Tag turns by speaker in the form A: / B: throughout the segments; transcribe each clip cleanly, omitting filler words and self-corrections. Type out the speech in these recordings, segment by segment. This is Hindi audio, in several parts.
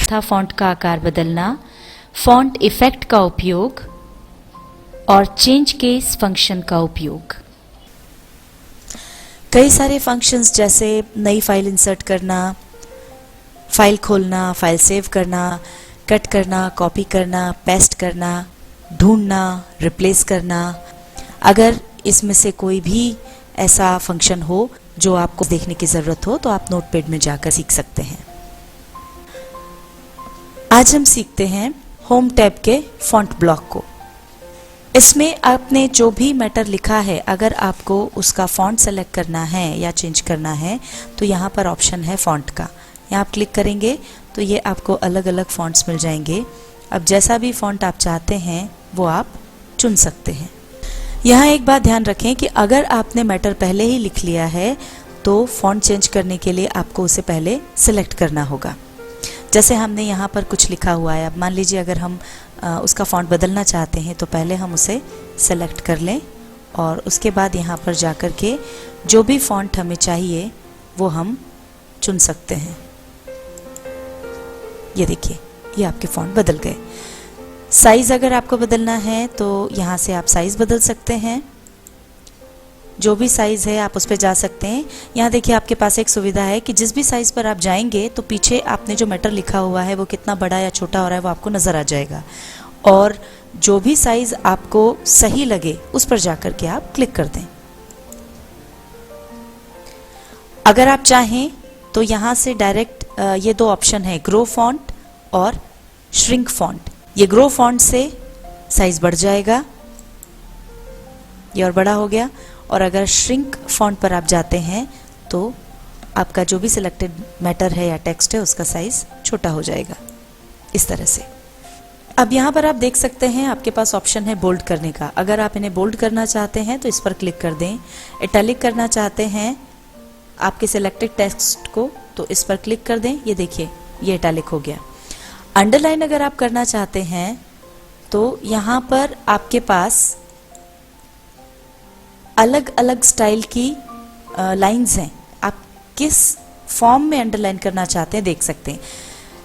A: था फॉन्ट का आकार बदलना, फॉन्ट इफेक्ट का उपयोग और चेंज केस फंक्शन का उपयोग।
B: कई सारे फंक्शंस जैसे नई फाइल इंसर्ट करना, फाइल खोलना, फाइल सेव करना, कट करना, कॉपी करना, पेस्ट करना, ढूंढना, रिप्लेस करना, अगर इसमें से कोई भी ऐसा फंक्शन हो जो आपको देखने की ज़रूरत हो तो आप नोटपैड में जाकर सीख सकते हैं। आज हम सीखते हैं होम टैब के फॉन्ट ब्लॉक को। इसमें आपने जो भी मैटर लिखा है, अगर आपको उसका फॉन्ट सेलेक्ट करना है या चेंज करना है तो यहाँ पर ऑप्शन है फॉन्ट का। यहाँ आप क्लिक करेंगे तो ये आपको अलग अलग फॉन्ट्स मिल जाएंगे। अब जैसा भी फॉन्ट आप चाहते हैं वो आप चुन सकते हैं। यहाँ एक बात ध्यान रखें कि अगर आपने मैटर पहले ही लिख लिया है तो फॉन्ट चेंज करने के लिए आपको उसे पहले सिलेक्ट करना होगा। जैसे हमने यहाँ पर कुछ लिखा हुआ है, अब मान लीजिए अगर हम उसका फॉन्ट बदलना चाहते हैं तो पहले हम उसे सेलेक्ट कर लें और उसके बाद यहाँ पर जाकर के जो भी फॉन्ट हमें चाहिए वो हम चुन सकते हैं। ये देखिए, ये आपके फॉन्ट बदल गए। साइज अगर आपको बदलना है तो यहाँ से आप साइज बदल सकते हैं। जो भी साइज है आप उस पर जा सकते हैं। यहाँ देखिए आपके पास एक सुविधा है कि जिस भी साइज पर आप जाएंगे तो पीछे आपने जो मैटर लिखा हुआ है वो कितना बड़ा या छोटा हो रहा है वो आपको नजर आ जाएगा, और जो भी साइज आपको सही लगे उस पर जाकर के आप क्लिक कर दें। अगर आप चाहें तो यहाँ से डायरेक्ट ये दो ऑप्शन है, ग्रो फॉन्ट और श्रिंक फॉन्ट। ये ग्रो फॉन्ट से साइज बढ़ जाएगा, ये और बड़ा हो गया, और अगर श्रिंक फॉन्ट पर आप जाते हैं तो आपका जो भी सिलेक्टेड मैटर है या टेक्स्ट है उसका साइज छोटा हो जाएगा, इस तरह से। अब यहाँ पर आप देख सकते हैं आपके पास ऑप्शन है बोल्ड करने का। अगर आप इन्हें बोल्ड करना चाहते हैं तो इस पर क्लिक कर दें। इटैलिक करना चाहते हैं आपके सिलेक्टेड टेक्स्ट को तो इस पर क्लिक कर दें। ये देखिए, ये इटैलिक हो गया। अंडरलाइन अगर आप करना चाहते हैं तो यहाँ पर आपके पास अलग अलग स्टाइल की लाइंस हैं। आप किस फॉर्म में अंडरलाइन करना चाहते हैं देख सकते हैं।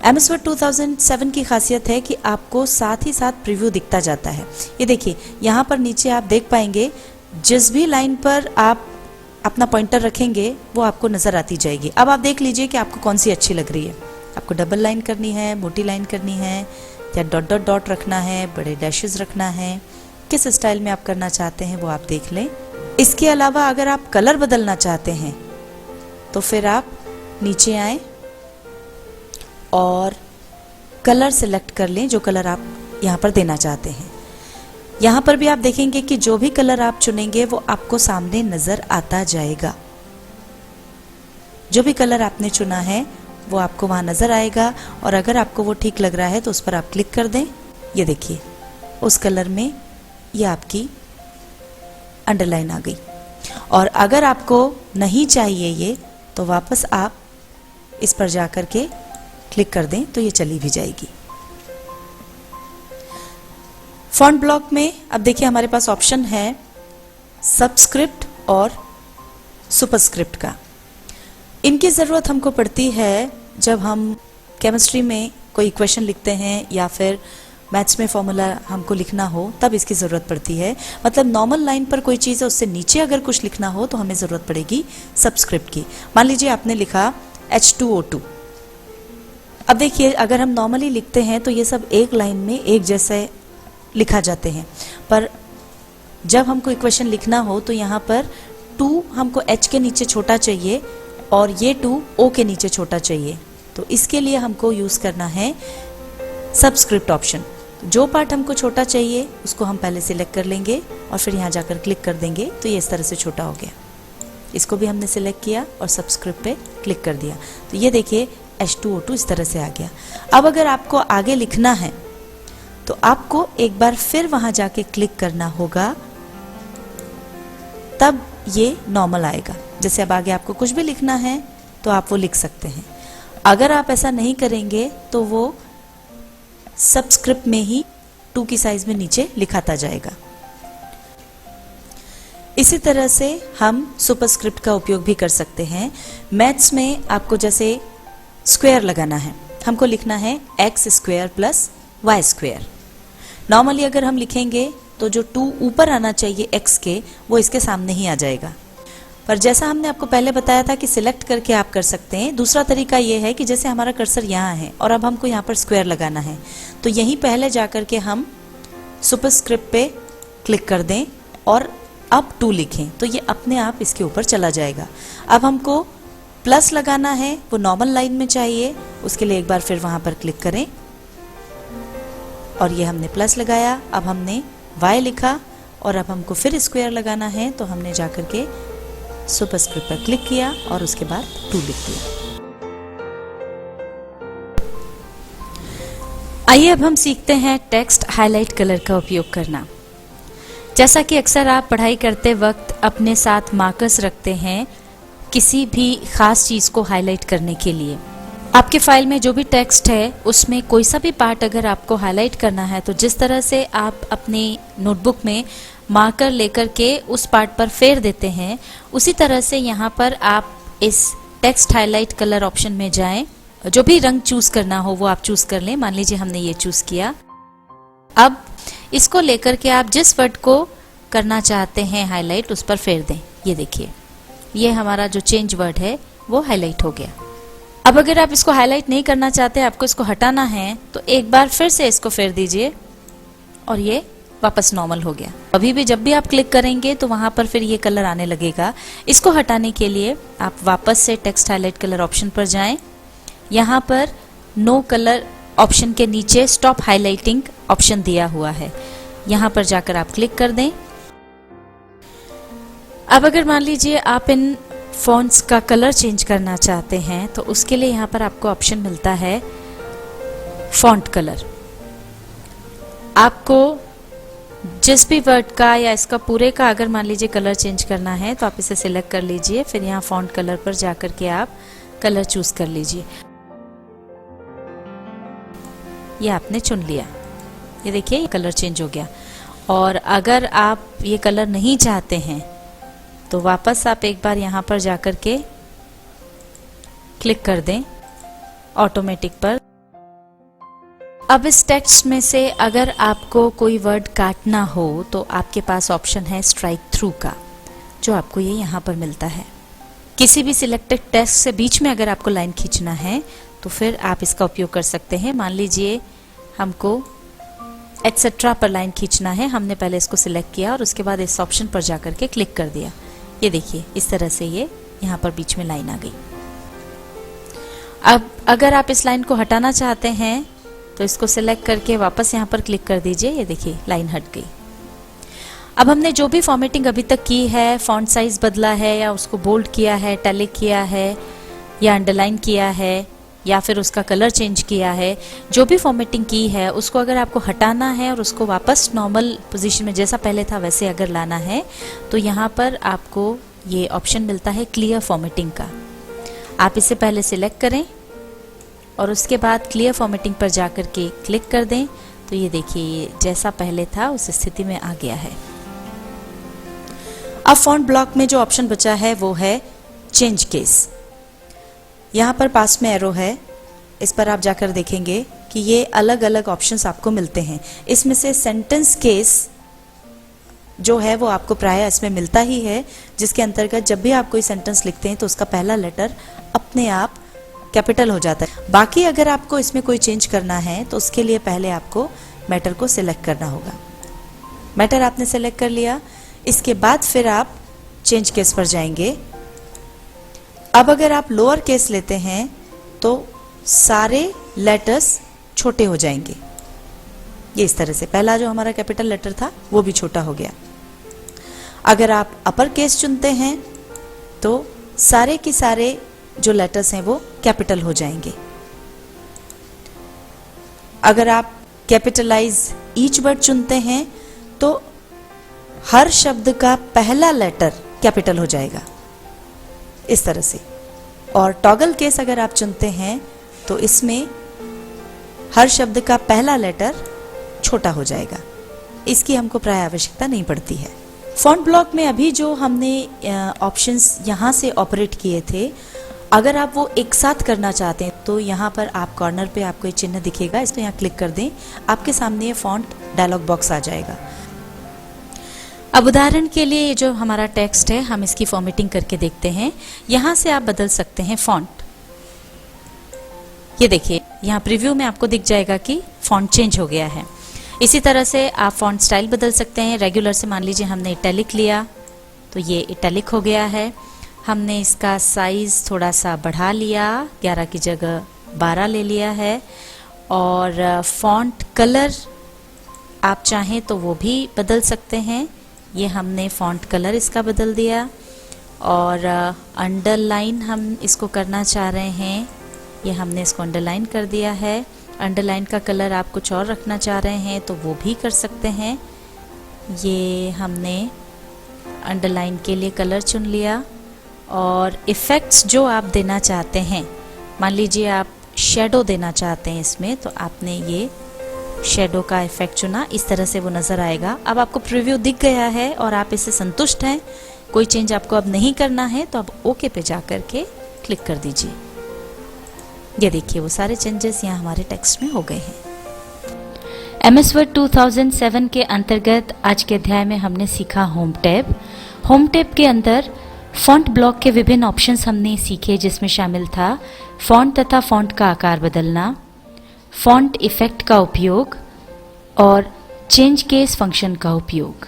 B: MS Word 2007 की खासियत है कि आपको साथ ही साथ प्रीव्यू दिखता जाता है। ये देखिए, यहाँ पर नीचे आप देख पाएंगे जिस भी लाइन पर आप अपना पॉइंटर रखेंगे वो आपको नजर आती जाएगी। अब आप देख लीजिए कि आपको कौन सी अच्छी लग रही है। आपको डबल लाइन करनी है, मोटी लाइन करनी है, या डॉट डॉट डॉट रखना है, बड़े डैशेस रखना है, किस स्टाइल में आप करना चाहते हैं वो आप देख लें। इसके अलावा अगर आप कलर बदलना चाहते हैं तो फिर आप नीचे आए और कलर सिलेक्ट कर लें, जो कलर आप यहाँ पर देना चाहते हैं। यहाँ पर भी आप देखेंगे कि जो भी कलर आप चुनेंगे वो आपको सामने नजर आता जाएगा। जो भी कलर आपने चुना है वो आपको वहां नजर आएगा, और अगर आपको वो ठीक लग रहा है तो उस पर आप क्लिक कर दें। ये देखिए, उस कलर में ये आपकी अंडरलाइन आ गई। और अगर आपको नहीं चाहिए ये तो वापस आप इस पर जाकर के क्लिक कर दें तो ये चली भी जाएगी। फॉन्ट ब्लॉक में अब देखिए हमारे पास ऑप्शन है सबस्क्रिप्ट और सुपरस्क्रिप्ट का। इनकी ज़रूरत हमको पड़ती है जब हम केमिस्ट्री में कोई इक्वेशन लिखते हैं या फिर मैथ्स में फॉर्मूला हमको लिखना हो, तब इसकी ज़रूरत पड़ती है। मतलब नॉर्मल लाइन पर कोई चीज़ है उससे नीचे अगर कुछ लिखना हो तो हमें ज़रूरत पड़ेगी सबस्क्रिप्ट की। मान लीजिए आपने लिखा H2O2। अब देखिए, अगर हम नॉर्मली लिखते हैं तो ये सब एक लाइन में एक जैसे लिखा जाते हैं, पर जब हमको इक्वेशन लिखना हो तो यहाँ पर 2 हमको H के नीचे छोटा चाहिए और ये 2 O के नीचे छोटा चाहिए। तो इसके लिए हमको यूज़ करना है सबस्क्रिप्ट ऑप्शन। जो पार्ट हमको छोटा चाहिए उसको हम पहले सिलेक्ट कर लेंगे और फिर यहाँ जाकर क्लिक कर देंगे तो ये इस तरह से छोटा हो गया। इसको भी हमने सिलेक्ट किया और सबस्क्रिप्ट पे क्लिक कर दिया तो ये देखिए H2O2 इस तरह से आ गया। अब अगर आपको आगे लिखना है तो आपको एक बार फिर वहां जाके क्लिक करना होगा, तब ये नॉर्मल आएगा। जैसे अब आगे आपको कुछ भी लिखना है तो आप वो लिख सकते हैं। अगर आप ऐसा नहीं करेंगे तो वो सबस्क्रिप्ट में ही 2 की साइज में नीचे लिखाता जाएगा। इसी तरह से हम सुपरस्क्रिप्ट का उपयोग भी कर सकते हैं। मैथ्स में आपको जैसे स्क्वायर लगाना है हमको लिखना है x square plus y square. Normally अगर हम लिखेंगे तो जो 2 ऊपर आना चाहिए x के, वो इसके सामने ही आ जाएगा। पर जैसा हमने आपको पहले बताया था कि सिलेक्ट करके आप कर सकते हैं। दूसरा तरीका ये है कि जैसे हमारा कर्सर यहाँ है और अब हमको यहाँ पर स्क्वायर लगाना है, तो यहीं पहले जाकर के हम सुपरस्क्रिप्ट पे क्लिक कर दें और अब 2 लिखें, तो ये अपने आप इसके ऊपर चला जाएगा। अब हमको प्लस लगाना है, वो नॉर्मल लाइन में चाहिए, उसके लिए एक बार फिर वहां पर क्लिक करें और ये हमने प्लस लगाया। अब हमने y लिखा और अब हमको फिर स्क्वायर लगाना है, तो हमने जाकर के सुपरस्क्रिप्ट पर क्लिक किया और उसके बाद 2 लिख दिया। आइए अब हम सीखते हैं टेक्स्ट हाईलाइट कलर का उपयोग करना। जैसा कि अक्सर आप पढ़ाई करते वक्त अपने साथ मार्कर्स रखते हैं किसी भी खास चीज को हाईलाइट करने के लिए। आपके फाइल में जो भी टेक्स्ट है उसमें कोई सा भी पार्ट अगर आपको हाईलाइट करना है, तो जिस तरह से आप अपनी नोटबुक में मार्कर लेकर के उस पार्ट पर फेर देते हैं, उसी तरह से यहाँ पर आप इस टेक्स्ट हाईलाइट कलर ऑप्शन में जाएं। जो भी रंग चूज करना हो वो आप चूज कर लें। मान लीजिए हमने ये चूज किया। अब इसको लेकर के आप जिस वर्ड को करना चाहते हैं हाईलाइट, उस पर फेर दें। ये देखिए, ये हमारा जो चेंज वर्ड है वो हाईलाइट हो गया। अब अगर आप इसको हाईलाइट नहीं करना चाहते, आपको इसको हटाना है, तो एक बार फिर से इसको फेर दीजिए और ये वापस नॉर्मल हो गया। अभी भी जब भी आप क्लिक करेंगे तो वहां पर फिर ये कलर आने लगेगा। इसको हटाने के लिए आप वापस से टेक्स्ट हाईलाइट कलर ऑप्शन पर जाएं। यहाँ पर नो कलर ऑप्शन के नीचे स्टॉप हाईलाइटिंग ऑप्शन दिया हुआ है, यहाँ पर जाकर आप क्लिक कर दें। अब अगर मान लीजिए आप इन फॉन्ट्स का कलर चेंज करना चाहते हैं, तो उसके लिए यहाँ पर आपको ऑप्शन मिलता है फॉन्ट कलर। आपको जिस भी वर्ड का या इसका पूरे का अगर मान लीजिए कलर चेंज करना है, तो आप इसे सिलेक्ट कर लीजिए, फिर यहाँ फॉन्ट कलर पर जाकर के आप कलर चूज कर लीजिए। ये आपने चुन लिया, ये देखिए कलर चेंज हो गया। और अगर आप ये कलर नहीं चाहते हैं, तो वापस आप एक बार यहाँ पर जाकर के क्लिक कर दें ऑटोमेटिक पर। अब इस टेक्स्ट में से अगर आपको कोई वर्ड काटना हो, तो आपके पास ऑप्शन है स्ट्राइक थ्रू का, जो आपको ये यहाँ पर मिलता है। किसी भी सिलेक्टेड टेक्स्ट से बीच में अगर आपको लाइन खींचना है, तो फिर आप इसका उपयोग कर सकते हैं। मान लीजिए हमको एटसेट्रा पर लाइन खींचना है, हमने पहले इसको सिलेक्ट किया और उसके बाद इस ऑप्शन पर जाकर के क्लिक कर दिया। ये देखिए इस तरह से ये यहाँ पर बीच में लाइन आ गई। अब अगर आप इस लाइन को हटाना चाहते हैं, तो इसको सिलेक्ट करके वापस यहाँ पर क्लिक कर दीजिए। ये देखिए लाइन हट गई। अब हमने जो भी फॉर्मेटिंग अभी तक की है, फॉन्ट साइज बदला है या उसको बोल्ड किया है, टैलिक किया है या अंडरलाइन किया है या फिर उसका कलर चेंज किया है, जो भी फॉर्मेटिंग की है उसको अगर आपको हटाना है और उसको वापस नॉर्मल पोजीशन में जैसा पहले था वैसे अगर लाना है, तो यहाँ पर आपको ये ऑप्शन मिलता है क्लियर फॉर्मेटिंग का। आप इसे पहले सिलेक्ट करें और उसके बाद क्लियर फॉर्मेटिंग पर जाकर के क्लिक कर दें, तो ये देखिए ये जैसा पहले था उस स्थिति में आ गया है। अब फॉन्ट ब्लॉक में जो ऑप्शन बचा है वो है चेंज केस। यहाँ पर पास में एरो है, इस पर आप जाकर देखेंगे कि ये अलग अलग ऑप्शंस आपको मिलते हैं। इसमें से सेंटेंस केस जो है वो आपको प्रायः इसमें मिलता ही है, जिसके अंतर्गत जब भी आप कोई सेंटेंस लिखते हैं तो उसका पहला लेटर अपने आप कैपिटल हो जाता है। बाकी अगर आपको इसमें कोई चेंज करना है, तो उसके लिए पहले आपको मैटर को सिलेक्ट करना होगा। मैटर आपने सिलेक्ट कर लिया, इसके बाद फिर आप चेंज केस पर जाएंगे। अब अगर आप लोअर केस लेते हैं तो सारे लेटर्स छोटे हो जाएंगे। ये इस तरह से पहला जो हमारा कैपिटल लेटर था वो भी छोटा हो गया। अगर आप अपर केस चुनते हैं तो सारे के सारे जो लेटर्स हैं वो कैपिटल हो जाएंगे। अगर आप कैपिटलाइज ईच वर्ड चुनते हैं तो हर शब्द का पहला लेटर कैपिटल हो जाएगा, इस तरह से। और टॉगल केस अगर आप चुनते हैं तो इसमें हर शब्द का पहला लेटर छोटा हो जाएगा। इसकी हमको प्राय आवश्यकता नहीं पड़ती है। फॉन्ट ब्लॉक में अभी जो हमने ऑप्शंस यहाँ से ऑपरेट किए थे, अगर आप वो एक साथ करना चाहते हैं तो यहाँ पर आप कॉर्नर पे आपको एक चिन्ह दिखेगा, इस पर यहाँ क्लिक कर दें, आपके सामने ये फॉन्ट डायलॉग बॉक्स आ जाएगा। अब उदाहरण के लिए ये जो हमारा टेक्स्ट है, हम इसकी फॉर्मेटिंग करके देखते हैं। यहाँ से आप बदल सकते हैं फॉन्ट। ये देखिए यहाँ प्रीव्यू में आपको दिख जाएगा कि फॉन्ट चेंज हो गया है। इसी तरह से आप फॉन्ट स्टाइल बदल सकते हैं। रेगुलर से मान लीजिए हमने इटैलिक लिया तो ये इटैलिक हो गया है। हमने इसका साइज थोड़ा सा बढ़ा लिया, 11 की जगह 12 ले लिया है। और फॉन्ट कलर आप चाहें तो वो भी बदल सकते हैं। ये हमने फॉन्ट कलर इसका बदल दिया। और अंडरलाइन हम इसको करना चाह रहे हैं, ये हमने इसको अंडरलाइन कर दिया है। अंडरलाइन का कलर आप कुछ और रखना चाह रहे हैं तो वो भी कर सकते हैं। ये हमने अंडरलाइन के लिए कलर चुन लिया। और इफ़ेक्ट्स जो आप देना चाहते हैं, मान लीजिए आप शेडो देना चाहते हैं इसमें, तो आपने ये शेडो का इफेक्ट चुना, इस तरह से वो नज़र आएगा। अब आपको प्रीव्यू दिख गया है और आप इससे संतुष्ट हैं, कोई चेंज आपको अब नहीं करना है, तो अब ओके पे जा कर के क्लिक कर दीजिए। ये देखिए वो सारे चेंजेस यहाँ हमारे टेक्स्ट में हो गए हैं।
A: MS Word 2007 के अंतर्गत आज के अध्याय में हमने सीखा होम टैब। होम टैब के अंदर फॉन्ट ब्लॉक के विभिन्न ऑप्शंस हमने सीखे, जिसमें शामिल था फॉन्ट तथा फॉन्ट का आकार बदलना, फॉन्ट इफेक्ट का उपयोग और चेंज केस फंक्शन का उपयोग।